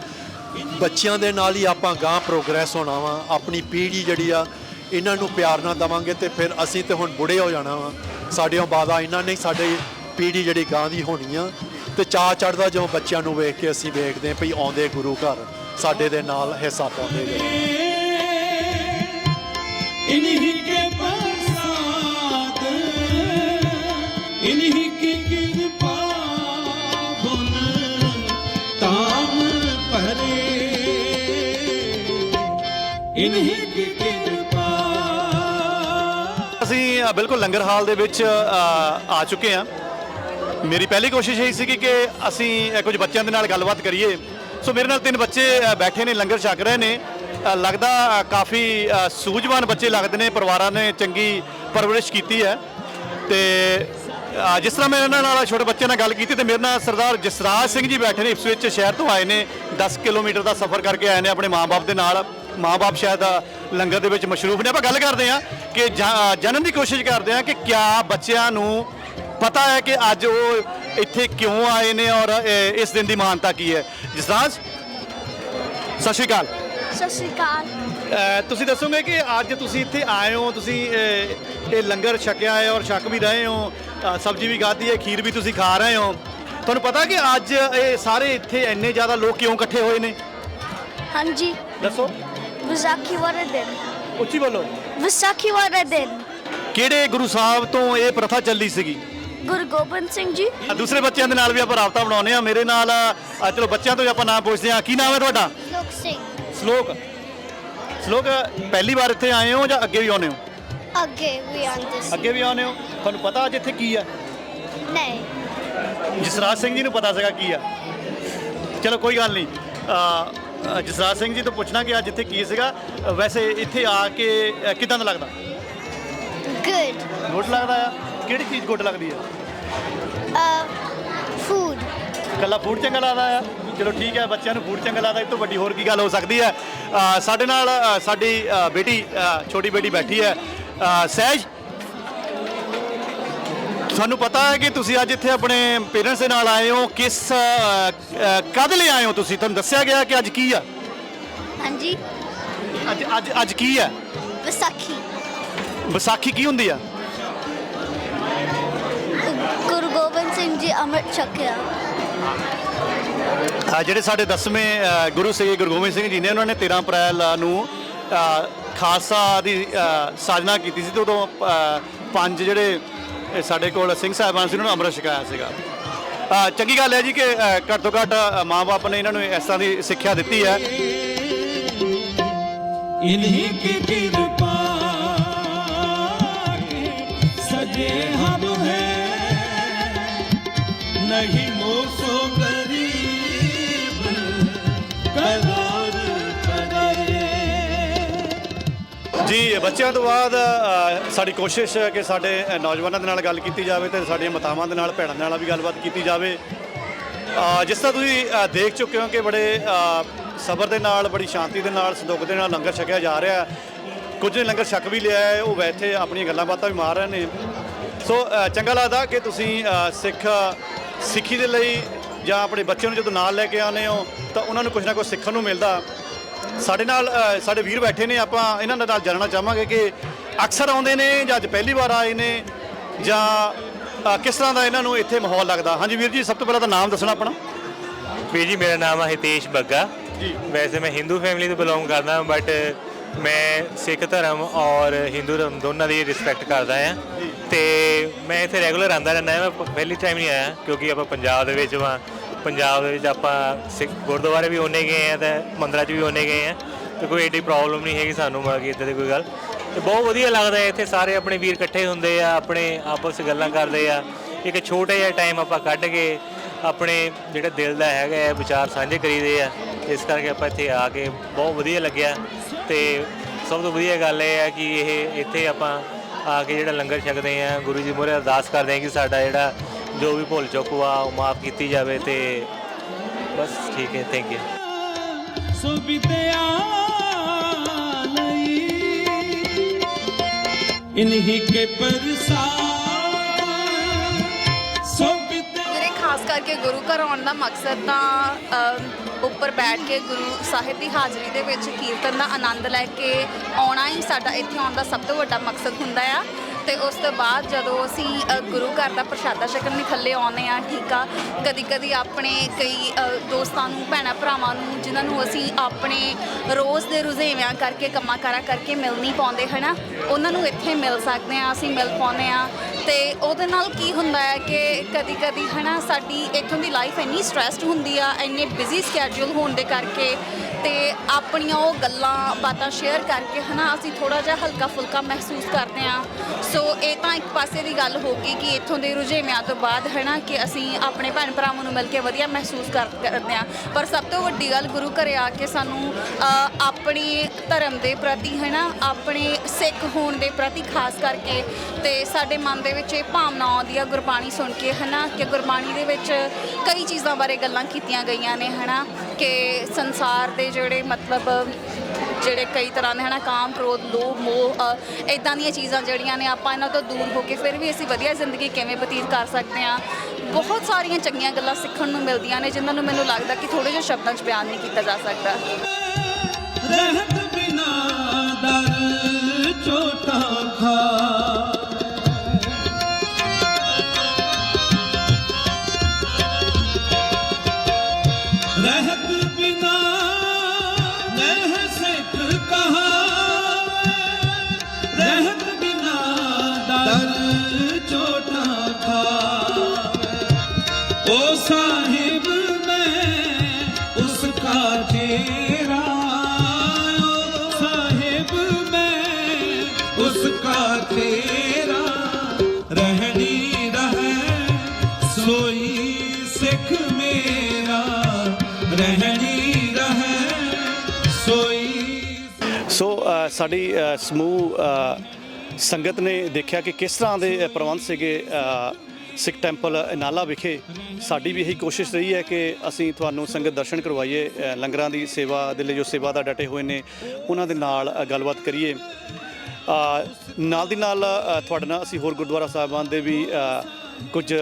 ਬੱਚਿਆਂ ਦੇ ਨਾਲ ਹੀ ਆਪਾਂ ਗਾਂਹ ਪ੍ਰੋਗਰੈਸ ਹੋਣਾ ਵਾ। ਆਪਣੀ ਪੀੜ੍ਹੀ ਜਿਹੜੀ ਆ ਇਹਨਾਂ ਨੂੰ ਪਿਆਰ ਨਾਲ ਦੇਵਾਂਗੇ ਤੇ ਫਿਰ ਅਸੀਂ ਤੇ ਹੁਣ ਬੁੜੇ ਹੋ ਜਾਣਾ ਵਾ। ਸਾਡੀਆਂ ਬਾਦਾਂ ਇਹਨਾਂ ਨੇ ਸਾਡੇ ਪੀੜ੍ਹੀ ਜਿਹੜੀ ਗਾਂ ਦੀ ਹੋਣੀ ਆ ਤੇ ਚਾਅ ਚੜ੍ਹਦਾ ਜਦੋਂ ਬੱਚਿਆਂ ਨੂੰ ਵੇਖ ਕੇ ਅਸੀਂ ਵੇਖਦੇ ਹਾਂ ਭਈ ਆਉਂਦੇ ਗੁਰੂ ਘਰ ਸਾਡੇ ਦੇ ਨਾਲ ਹਿੱਸਾ ਪਾਉਂਦੇ ਗਏ। इन्हीं के प्रसाद इन्हीं की कृपा गुण ताम परे इन्हीं की कृपा। ਅਸੀਂ ਬਿਲਕੁਲ ਲੰਗਰ ਹਾਲ ਦੇ ਵਿੱਚ ਆ ਚੁੱਕੇ ਹਾਂ। ਮੇਰੀ ਪਹਿਲੀ ਕੋਸ਼ਿਸ਼ ਇਹ ਸੀ ਕਿ ਅਸੀਂ ਕੁਝ ਬੱਚਿਆਂ ਦੇ ਨਾਲ ਗੱਲਬਾਤ ਕਰੀਏ। ਸੋ ਮੇਰੇ ਨਾਲ 3 ਬੱਚੇ ਬੈਠੇ ਨੇ, ਲੰਗਰ ਛਕ ਰਹੇ ਨੇ। ਲੱਗਦਾ ਕਾਫੀ ਸੂਝਵਾਨ ਬੱਚੇ ਲੱਗਦੇ ਨੇ, ਪਰਿਵਾਰਾਂ ਨੇ ਚੰਗੀ ਪਰਵਰਿਸ਼ ਕੀਤੀ ਹੈ। ਤੇ ਜਿਸ ਤਰ੍ਹਾਂ ਮੈਂ ਇਹਨਾਂ ਨਾਲ ਛੋਟੇ ਬੱਚਿਆਂ ਨਾਲ ਗੱਲ ਕੀਤੀ ਤੇ ਮੇਰੇ ਨਾਲ ਸਰਦਾਰ ਜਸਰਾਜ ਸਿੰਘ ਜੀ ਬੈਠੇ ਨੇ, ਇਪਸਵਿਚ ਸ਼ਹਿਰ ਤੋਂ ਆਏ ਨੇ, 10 ਕਿਲੋਮੀਟਰ ਦਾ ਸਫ਼ਰ ਕਰਕੇ ਆਏ ਨੇ ਆਪਣੇ ਮਾਂ-ਬਾਪ ਦੇ ਨਾਲ। ਮਾਂ-ਬਾਪ ਸ਼ਾਇਦ ਲੰਗਰ ਦੇ ਵਿੱਚ ਮਸ਼ਰੂਫ ਨੇ। ਆਪਾਂ ਗੱਲ ਕਰਦੇ ਹਾਂ ਕਿ ਜਾਣਨ ਦੀ ਕੋਸ਼ਿਸ਼ ਕਰਦੇ ਹਾਂ ਕਿ ਕਿਆ ਬੱਚਿਆਂ ਨੂੰ ਪਤਾ ਹੈ ਕਿ ਅੱਜ ਉਹ ਇੱਥੇ ਕਿਉਂ ਆਏ ਨੇ ਔਰ ਇਸ ਦਿਨ ਦੀ ਮਹਾਨਤਾ ਕੀ ਹੈ। ਜਸਰਾਜ, ਸਤਿ ਸ਼੍ਰੀ ਅਕਾਲ। ਸਤਿ ਸ਼੍ਰੀ ਅਕਾਲ। ਤੁਸੀਂ ਦੱਸੋਗੇ ਕਿ ਅੱਜ ਤੁਸੀਂ ਇੱਥੇ ਆਏ ਹੋ, ਤੁਸੀਂ ਇਹ ਲੰਗਰ ਛਕਿਆ ਹੈ ਔਰ ਛਕ ਵੀ ਰਹੇ ਹੋ, ਸਬਜ਼ੀ ਵੀ ਖਾਧੀ ਹੈ, ਖੀਰ ਵੀ ਤੁਸੀਂ ਖਾ ਰਹੇ ਹੋ। ਤੁਹਾਨੂੰ ਪਤਾ ਕਿ ਅੱਜ ਇਹ ਸਾਰੇ ਇੱਥੇ ਇੰਨੇ ਜ਼ਿਆਦਾ ਲੋਕ ਕਿਉਂ ਇਕੱਠੇ ਹੋਏ ਨੇ? ਹਾਂਜੀ ਦੱਸੋ। ਵਿਸਾਖੀ ਵਾਲੇ ਦਿਨ। ਉੱਚੀ ਬੋਲੋ। ਵਿਸਾਖੀ ਵਾਲੇ ਦਿਨ ਕਿਹੜੇ ਗੁਰੂ ਸਾਹਿਬ ਤੋਂ ਇਹ ਪ੍ਰਥਾ ਚੱਲੀ ਸੀਗੀ? ਗੁਰੂ ਗੋਬਿੰਦ ਸਿੰਘ ਜੀ। ਦੂਸਰੇ ਬੱਚਿਆਂ ਦੇ ਨਾਲ ਵੀ ਆਪਾਂ ਰਾਬਤਾ ਬਣਾਉਂਦੇ ਆ। ਮੇਰੇ ਨਾਲ ਚਲੋ ਬੱਚਿਆਂ ਤੋਂ ਆਪਾਂ ਨਾਮ ਪੁੱਛਦੇ ਹਾਂ। ਕੀ ਨਾਮ ਹੈ ਤੁਹਾਡਾ? ਲੋਕ ਸਿੰਘ। ਸ਼ਲੋਕ। ਸ਼ਲੋਕ, ਪਹਿਲੀ ਵਾਰ ਇੱਥੇ ਆਏ ਹੋ ਜਾਂ ਅੱਗੇ ਵੀ ਆਉਂਦੇ ਹੋ? ਅੱਗੇ ਵੀ ਆਉਂਦੇ ਸੀ। ਅੱਗੇ ਵੀ ਆਉਂਦੇ ਹੋ। ਤੁਹਾਨੂੰ ਪਤਾ ਅੱਜ ਇੱਥੇ ਕੀ ਆ? ਨਹੀਂ। ਜਸਰਾਜ ਸਿੰਘ ਜੀ ਨੂੰ ਪਤਾ ਸੀਗਾ ਕੀ ਆ। ਚਲੋ ਕੋਈ ਗੱਲ ਨਹੀਂ। ਜਸਰਾਜ ਸਿੰਘ ਜੀ ਤੋਂ ਪੁੱਛਣਾ ਕਿ ਅੱਜ ਇੱਥੇ ਕੀ ਸੀਗਾ। ਵੈਸੇ ਇੱਥੇ ਆ ਕੇ ਕਿਦਾਂ ਦਾ ਲੱਗਦਾ? ਗੁੱਡ। ਗੁੱਡ ਲੱਗਦਾ ਆ। ਕਿਹੜੀ ਚੀਜ਼ ਗੁੱਡ ਲੱਗਦੀ ਆ? ਫੂਡ। ਕੱਲਾ ਫੂਡ ਚੰਗਾ ਲੱਗਦਾ ਆ? ਚਲੋ ਠੀਕ ਹੈ, ਬੱਚਿਆਂ ਨੂੰ ਫੂਡ ਚੰਗਾ ਲੱਗਦਾ, ਇਹ ਤੋਂ ਵੱਡੀ ਹੋਰ ਕੀ ਗੱਲ ਹੋ ਸਕਦੀ ਹੈ। ਸਾਡੇ ਨਾਲ ਸਾਡੀ ਬੇਟੀ, ਛੋਟੀ ਬੇਟੀ ਬੈਠੀ ਹੈ, ਸਹਿਜ। ਤੁਹਾਨੂੰ ਪਤਾ ਹੈ ਕਿ ਤੁਸੀਂ ਅੱਜ ਇੱਥੇ ਆਪਣੇ ਪੇਰੈਂਟਸ ਦੇ ਨਾਲ ਆਏ ਹੋ। ਕਿਸ ਕਾਹਦੇ ਲਈ ਆਏ ਹੋ ਤੁਸੀਂ? ਤੁਹਾਨੂੰ ਦੱਸਿਆ ਗਿਆ ਕਿ ਅੱਜ ਕੀ ਆ? ਹਾਂਜੀ। ਅੱਜ ਕੀ ਹੈ? ਵਿਸਾਖੀ। ਵਿਸਾਖੀ ਕੀ ਹੁੰਦੀ ਆ? ਗੁਰੂ ਗੋਬਿੰਦ ਸਿੰਘ ਜੀ ਅੰਮ੍ਰਿਤ ਛਕਿਆ। ਜਿਹੜੇ ਸਾਡੇ 10ਵੇਂ ਗੁਰੂ ਸੀ ਗੁਰੂ ਗੋਬਿੰਦ ਸਿੰਘ ਜੀ ਨੇ, ਉਹਨਾਂ ਨੇ 13 ਅਪ੍ਰੈਲ ਨੂੰ ਖਾਲਸਾ ਦੀ ਸਾਜਨਾ ਕੀਤੀ ਸੀ ਤੇ ਉਦੋਂ 5 ਜਿਹੜੇ ਸਾਡੇ ਕੋਲ ਸਿੰਘ ਸਾਹਿਬਾਨ ਸੀ ਉਹਨਾਂ ਨੂੰ ਅੰਮ੍ਰਿਤ ਛਕਾਇਆ ਸੀਗਾ। ਚੰਗੀ ਗੱਲ ਹੈ ਜੀ ਕਿ ਘੱਟ ਤੋਂ ਘੱਟ ਮਾਂ-ਬਾਪ ਨੇ ਇਹਨਾਂ ਨੂੰ ਇਸ ਤਰ੍ਹਾਂ ਦੀ ਸਿੱਖਿਆ ਦਿੱਤੀ ਹੈ। इन्हीं की कृपा के सजे हम हैं, नहीं मोसो गरीब करार करे। ਜੀ ਬੱਚਿਆਂ ਤੋਂ ਬਾਅਦ ਸਾਡੀ ਕੋਸ਼ਿਸ਼ ਹੈ ਕਿ ਸਾਡੇ ਨੌਜਵਾਨਾਂ ਦੇ ਨਾਲ ਗੱਲ ਕੀਤੀ ਜਾਵੇ ਤੇ ਸਾਡੀਆਂ ਮਾਤਾਵਾਂ ਦੇ ਨਾਲ, ਭੈਣਾਂ ਦੇ ਨਾਲ ਵੀ ਗੱਲਬਾਤ ਕੀਤੀ ਜਾਵੇ। ਜਿਸ ਤਰ੍ਹਾਂ ਤੁਸੀਂ ਦੇਖ ਚੁੱਕੇ ਹੋ ਕਿ ਬੜੇ ਸਬਰ ਦੇ ਨਾਲ, ਬੜੀ ਸ਼ਾਂਤੀ ਦੇ ਨਾਲ, ਸੰਦੂਕ ਦੇ ਨਾਲ ਲੰਗਰ ਛਕਿਆ ਜਾ ਰਿਹਾ। ਕੁਝ ਨੇ ਲੰਗਰ ਛਕ ਵੀ ਲਿਆ ਹੈ, ਉਹ ਬੈਠੇ ਆਪਣੀਆਂ ਗੱਲਾਂ ਬਾਤਾਂ ਵੀ ਮਾਰ ਰਹੇ ਨੇ। ਸੋ ਚੰਗਾ ਲੱਗਦਾ ਕਿ ਤੁਸੀਂ ਸਿੱਖੀ ਦੇ ਲਈ ਜਾਂ ਆਪਣੇ ਬੱਚਿਆਂ ਨੂੰ ਜਦੋਂ ਨਾਲ ਲੈ ਕੇ ਆਉਂਦੇ ਹੋ ਤਾਂ ਉਹਨਾਂ ਨੂੰ ਕੁਝ ਨਾ ਕੁਝ ਸਿੱਖਣ ਨੂੰ ਮਿਲਦਾ। ਸਾਡੇ ਨਾਲ ਸਾਡੇ ਵੀਰ ਬੈਠੇ ਨੇ, ਆਪਾਂ ਇਹਨਾਂ ਦੇ ਨਾਲ ਜਾਣਨਾ ਚਾਹਾਂਗੇ ਕਿ ਅਕਸਰ ਆਉਂਦੇ ਨੇ ਜਾਂ ਅੱਜ ਪਹਿਲੀ ਵਾਰ ਆਏ ਨੇ ਜਾਂ ਕਿਸ ਤਰ੍ਹਾਂ ਦਾ ਇਹਨਾਂ ਨੂੰ ਇੱਥੇ ਮਾਹੌਲ ਲੱਗਦਾ। ਹਾਂਜੀ ਵੀਰ ਜੀ, ਸਭ ਤੋਂ ਪਹਿਲਾਂ ਤਾਂ ਨਾਮ ਦੱਸਣਾ ਆਪਣਾ। ਵੀਰ ਜੀ, ਮੇਰਾ ਨਾਮ ਹੈ ਹਿਤੇਸ਼ ਬੱਗਾ ਜੀ। ਵੈਸੇ ਮੈਂ ਹਿੰਦੂ ਫੈਮਿਲੀ ਤੋਂ ਬਿਲੋਂਗ ਕਰਦਾ, ਬਟ ਮੈਂ ਸਿੱਖ ਧਰਮ ਔਰ ਹਿੰਦੂ ਧਰਮ ਦੋਨਾਂ ਦੀ ਰਿਸਪੈਕਟ ਕਰਦਾ ਹਾਂ ਤੇ ਮੈਂ ਇੱਥੇ ਰੈਗੂਲਰ ਆਉਂਦਾ ਰਹਿੰਦਾ। ਮੈਂ ਪਹਿਲੀ ਟਾਈਮ ਨਹੀਂ ਆਇਆ ਕਿਉਂਕਿ ਆਪਾਂ ਪੰਜਾਬ ਦੇ ਵਿੱਚ ਵਾਂ। ਪੰਜਾਬ ਦੇ ਵਿੱਚ ਆਪਾਂ ਸਿੱਖ ਗੁਰਦੁਆਰੇ ਵੀ ਉਹਨੇ ਗਏ ਆ ਤੇ ਮੰਦਰਾਂ 'ਚ ਵੀ ਉਹਨੇ ਗਏ ਆ ਤੇ ਕੋਈ ਐਡੀ ਪ੍ਰੋਬਲਮ ਨਹੀਂ ਹੈਗੀ ਸਾਨੂੰ, ਬਾਕੀ ਇੱਦਾਂ ਦੀ ਕੋਈ ਗੱਲ। ਤੇ ਬਹੁਤ ਵਧੀਆ ਲੱਗਦਾ ਇੱਥੇ, ਸਾਰੇ ਆਪਣੇ ਵੀਰ ਇਕੱਠੇ ਹੁੰਦੇ ਆ, ਆਪਣੇ ਆਪਸ 'ਚ ਗੱਲਾਂ ਕਰਦੇ ਆ। ਇੱਕ ਛੋਟਾ ਜਿਹਾ ਟਾਈਮ ਆਪਾਂ ਕੱਢ ਕੇ ਆਪਣੇ ਜਿਹੜੇ ਦਿਲ ਦਾ ਹੈਗਾ ਵਿਚਾਰ ਸਾਂਝੇ ਕਰੀਦੇ ਆ। ਇਸ ਕਰਕੇ ਆਪਾਂ ਇੱਥੇ ਆ ਕੇ ਬਹੁਤ ਵਧੀਆ ਲੱਗਿਆ ਤੇ ਸਭ ਤੋਂ ਵਧੀਆ ਗੱਲ ਇਹ ਹੈ ਕਿ ਇਹ ਇੱਥੇ ਆਪਾਂ ਆ ਕੇ ਜਿਹੜਾ ਲੰਗਰ ਛਕਦੇ ਆ, ਗੁਰੂ ਜੀ ਮੂਹਰੇ ਅਰਦਾਸ ਕਰਦੇ ਆ ਕਿ ਸਾਡਾ ਜਿਹੜਾ ਜੋ ਵੀ ਭੁੱਲ ਚੁੱਕ ਵਾ ਉਹ ਮਾਫ ਕੀਤੀ ਜਾਵੇ ਤੇ ਬਸ ਠੀਕ ਹੈ। Thank you. ਸੋ ਵਿਦਿਆ ਲਈ इन्हीं के प्रसाद सो ਵੀਰੇ, ਖਾਸ ਕਰਕੇ ਗੁਰੂ ਘਰ ਆਉਣ ਦਾ ਮਕਸਦ ਤਾਂ ਉੱਪਰ ਬੈਠ ਕੇ ਗੁਰੂ ਸਾਹਿਬ ਦੀ ਹਾਜ਼ਰੀ ਦੇ ਵਿੱਚ ਕੀਰਤਨ ਦਾ ਆਨੰਦ ਲੈ ਕੇ ਆਉਣਾ ਹੀ ਸਾਡਾ ਇੱਥੇ ਆਉਣ ਦਾ ਸਭ ਤੋਂ ਵੱਡਾ ਮਕਸਦ ਹੁੰਦਾ ਆ। ਤੇ ਉਸ ਤੋਂ ਬਾਅਦ ਜਦੋਂ ਅਸੀਂ ਗੁਰੂ ਘਰ ਦਾ ਪ੍ਰਸ਼ਾਦਾ ਛਕਣ ਲਈ ਥੱਲੇ ਆਉਂਦੇ ਆ, ਠੀਕ ਆ, ਕਦੀ ਕਦੀ ਆਪਣੇ ਕਈ ਦੋਸਤਾਂ ਨੂੰ, ਭੈਣਾਂ ਭਰਾਵਾਂ ਨੂੰ, ਜਿਨ੍ਹਾਂ ਨੂੰ ਅਸੀਂ ਆਪਣੇ ਰੋਜ਼ ਦੇ ਰੁਝੇਵਿਆਂ ਕਰਕੇ, ਕੰਮਾਂ ਕਾਰਾਂ ਕਰਕੇ ਮਿਲ ਨਹੀਂ ਪਾਉਂਦੇ ਹੈ ਨਾ, ਉਹਨਾਂ ਨੂੰ ਇੱਥੇ ਮਿਲ ਸਕਦੇ ਆ, ਅਸੀਂ ਮਿਲ ਪਾਉਂਦੇ ਆ। ਤੇ ਉਹਦੇ ਨਾਲ ਕੀ ਹੁੰਦਾ ਹੈ ਕਿ ਕਦੀ ਕਦੀ ਹੈ ਨਾ ਸਾਡੀ ਇੱਥੋਂ ਦੀ ਲਾਈਫ ਇੰਨੀ ਸਟ੍ਰੈਸਡ ਹੁੰਦੀ ਆ, ਇੰਨੇ ਬਿਜ਼ੀ ਸਕੈਜੂਲ ਹੋਣ ਦੇ ਕਰਕੇ, ਤੇ ਆਪਣੀਆਂ ਉਹ ਗੱਲਾਂ ਬਾਤਾਂ ਸ਼ੇਅਰ ਕਰਕੇ ਹੈ ਨਾ ਅਸੀਂ ਥੋੜ੍ਹਾ ਜਿਹਾ ਹਲਕਾ ਫੁਲਕਾ ਮਹਿਸੂਸ ਕਰਦੇ ਹਾਂ। ਸੋ ਇਹ ਤਾਂ ਇੱਕ ਪਾਸੇ ਦੀ ਗੱਲ ਹੋ ਗਈ ਕਿ ਇੱਥੋਂ ਦੇ ਰੁਝੇਵਿਆਂ ਤੋਂ ਬਾਅਦ ਹੈ ਨਾ ਕਿ ਅਸੀਂ ਆਪਣੇ ਭੈਣ ਭਰਾਵਾਂ ਨੂੰ ਮਿਲ ਕੇ ਵਧੀਆ ਮਹਿਸੂਸ ਕਰਦੇ ਹਾਂ। ਪਰ ਸਭ ਤੋਂ ਵੱਡੀ ਗੱਲ ਗੁਰੂ ਘਰੇ ਆ ਕੇ ਸਾਨੂੰ ਆਪਣੀ ਧਰਮ ਦੇ ਪ੍ਰਤੀ ਹੈ ਨਾ, ਆਪਣੇ ਸਿੱਖ ਹੋਣ ਦੇ ਪ੍ਰਤੀ ਖਾਸ ਕਰਕੇ, ਤੇ ਸਾਡੇ ਮਨ ਦੇ ਵਿੱਚ ਇਹ ਭਾਵਨਾ ਆਉਂਦੀ ਆ ਗੁਰਬਾਣੀ ਸੁਣ ਕੇ ਹੈ ਨਾ, ਕਿ ਗੁਰਬਾਣੀ ਦੇ ਵਿੱਚ ਕਈ ਚੀਜ਼ਾਂ ਬਾਰੇ ਗੱਲਾਂ ਕੀਤੀਆਂ ਗਈਆਂ ਨੇ ਹੈ ਨਾ, ਕਿ ਸੰਸਾਰ ਦੇ ਜਿਹੜੇ ਮਤਲਬ ਜਿਹੜੇ ਕਈ ਤਰ੍ਹਾਂ ਦੇ ਹੈ ਨਾ ਕਾਮ, ਕ੍ਰੋਧ, ਲੋਭ, ਮੋਹ, ਇੱਦਾਂ ਦੀਆਂ ਚੀਜ਼ਾਂ ਜਿਹੜੀਆਂ ਨੇ, ਆਪਾਂ ਇਹਨਾਂ ਤੋਂ ਦੂਰ ਹੋ ਕੇ ਫਿਰ ਵੀ ਅਸੀਂ ਵਧੀਆ ਜ਼ਿੰਦਗੀ ਕਿਵੇਂ ਬਤੀਤ ਕਰ ਸਕਦੇ ਹਾਂ। ਬਹੁਤ ਸਾਰੀਆਂ ਚੰਗੀਆਂ ਗੱਲਾਂ ਸਿੱਖਣ ਨੂੰ ਮਿਲਦੀਆਂ ਨੇ, ਜਿਨ੍ਹਾਂ ਨੂੰ ਮੈਨੂੰ ਲੱਗਦਾ ਕਿ ਥੋੜ੍ਹੇ ਜਿਹੇ ਸ਼ਬਦਾਂ 'ਚ ਬਿਆਨ ਨਹੀਂ ਕੀਤਾ ਜਾ ਸਕਦਾ। ਰਹਿਤ ਬਿਨਾ ਦਰ ਚੋਟਾ ਖਾ, रहत बिना नह सिख कहावे, रहत बिना दर चोटा खावे। ओ साहिब मैं उसका चेहरा, ओ साहिब मैं उसका चेहरा, रहनी रहे सोई सिख मेरा, रहनी रहे सोई। ਸੋ ਸਾਡੀ ਸਮੂਹ ਸੰਗਤ ਨੇ ਦੇਖਿਆ ਕਿ ਕਿਸ ਤਰ੍ਹਾਂ ਦੇ ਪ੍ਰਬੰਧ ਸੀਗੇ ਸਿੱਖ ਟੈਂਪਲ ਇਨਾਲਾ ਵਿਖੇ। ਸਾਡੀ ਵੀ ਇਹੀ ਕੋਸ਼ਿਸ਼ ਰਹੀ ਹੈ ਕਿ ਅਸੀਂ ਤੁਹਾਨੂੰ ਸੰਗਤ ਦਰਸ਼ਨ ਕਰਵਾਈਏ, ਲੰਗਰਾਂ ਦੀ ਸੇਵਾ ਦੇ ਲਈ ਜੋ ਸੇਵਾਦਾਰ ਡਟੇ ਹੋਏ ਨੇ ਉਹਨਾਂ ਦੇ ਨਾਲ ਗੱਲਬਾਤ ਕਰੀਏ। ਨਾਲ ਦੀ ਨਾਲ ਤੁਹਾਡੇ ਨਾਲ ਅਸੀਂ ਹੋਰ ਗੁਰਦੁਆਰਾ ਸਾਹਿਬਾਨ ਦੇ ਵੀ ਕੁਝ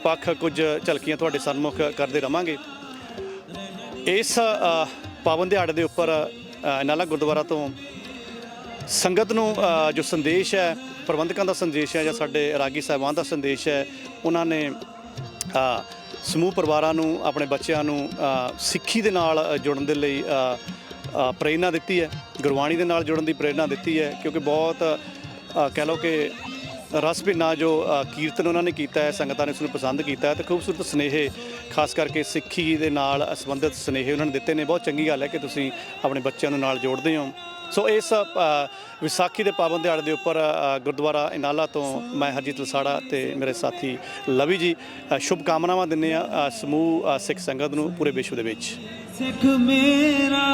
ਪੱਖ, ਕੁਝ ਝਲਕੀਆਂ ਤੁਹਾਡੇ ਸਨਮੁਖ ਕਰਦੇ ਰਵਾਂਗੇ। ਇਸ ਪਾਵਨ ਦਿਹਾੜੇ ਦੇ ਉੱਪਰ ਇਨਾਲਾ ਗੁਰਦੁਆਰਾ ਤੋਂ ਸੰਗਤ ਨੂੰ ਜੋ ਸੰਦੇਸ਼ ਹੈ, ਪ੍ਰਬੰਧਕਾਂ ਦਾ ਸੰਦੇਸ਼ ਹੈ ਜਾਂ ਸਾਡੇ ਰਾਗੀ ਸਾਹਿਬਾਨ ਦਾ ਸੰਦੇਸ਼ ਹੈ, ਉਹਨਾਂ ਨੇ ਸਮੂਹ ਪਰਿਵਾਰਾਂ ਨੂੰ, ਆਪਣੇ ਬੱਚਿਆਂ ਨੂੰ ਸਿੱਖੀ ਦੇ ਨਾਲ ਜੁੜਨ ਦੇ ਲਈ ਪ੍ਰੇਰਨਾ ਦਿੱਤੀ ਹੈ, ਗੁਰਬਾਣੀ ਦੇ ਨਾਲ ਜੁੜਨ ਦੀ ਪ੍ਰੇਰਨਾ ਦਿੱਤੀ ਹੈ। ਕਿਉਂਕਿ ਬਹੁਤ ਕਹਿ ਲਓ ਕਿ ਰਸ ਭਿੰਨਾ ਜੋ ਕੀਰਤਨ ਉਹਨਾਂ ਨੇ ਕੀਤਾ ਹੈ, ਸੰਗਤਾਂ ਨੇ ਉਸ ਨੂੰ ਪਸੰਦ ਕੀਤਾ ਹੈ, ਅਤੇ ਖੂਬਸੂਰਤ ਸੁਨੇਹੇ, ਖਾਸ ਕਰਕੇ ਸਿੱਖੀ ਦੇ ਨਾਲ ਸੰਬੰਧਿਤ ਸੁਨੇਹੇ ਉਹਨਾਂ ਨੇ ਦਿੱਤੇ ਨੇ। ਬਹੁਤ ਚੰਗੀ ਗੱਲ ਹੈ ਕਿ ਤੁਸੀਂ ਆਪਣੇ ਬੱਚਿਆਂ ਨੂੰ ਨਾਲ ਜੋੜਦੇ ਹੋ। ਸੋ ਇਸ ਵਿਸਾਖੀ ਦੇ ਪਾਵਨ ਦਿਹਾੜੇ ਦੇ ਉੱਪਰ ਗੁਰਦੁਆਰਾ ਇਨਾਲਾ ਤੋਂ ਮੈਂ ਹਰਜੀਤ ਲਸਾੜਾ ਤੇ ਮੇਰੇ ਸਾਥੀ ਲਵੀ ਜੀ ਸ਼ੁਭ ਕਾਮਨਾਵਾਂ ਦਿੰਦੇ ਆ ਸਮੂਹ ਸਿੱਖ ਸੰਗਤ ਨੂੰ ਪੂਰੇ ਵਿਸ਼ਵ ਦੇ ਵਿੱਚ। ਸਿੱਖ ਮੇਰਾ